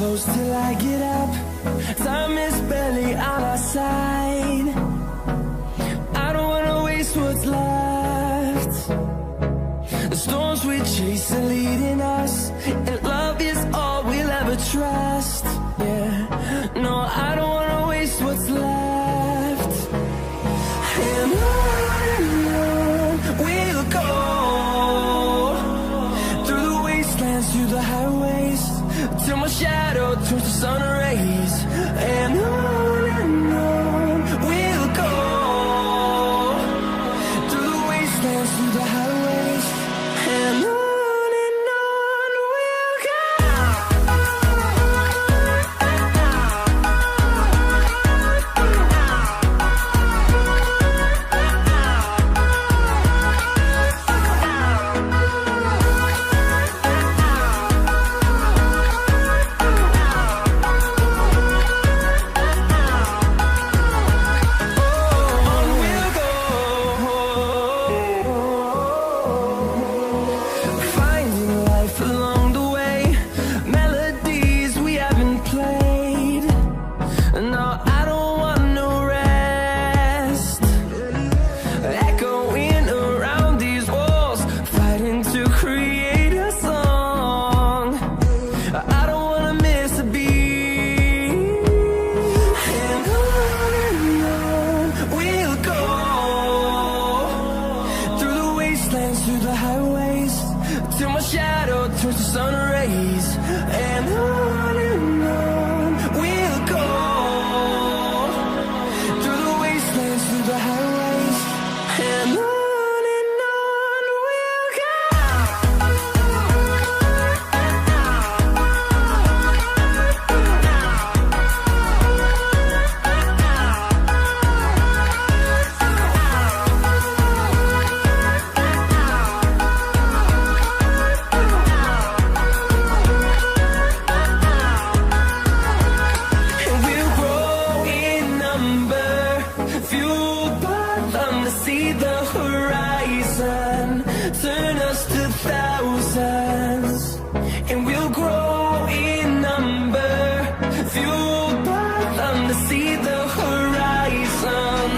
close till I get up. Time is barely on our side. I don't wanna waste what's left. The storms we chase are leading us, and love is all we'll ever trust. Yeah, no, I don't wanna waste what's left. And on we'll go, through the wastelands, through the highways, till my shadow turns to sun rays. And on we'll go, through the wastelands, through the highways, and on we'll go. Through the highways, till my shadow turns to sun rays. And on we'll go, through the wastelands, through the highways, and on we'll go. See the horizon, turn us to thousands, and we'll grow in number, fueled by them to see the horizon.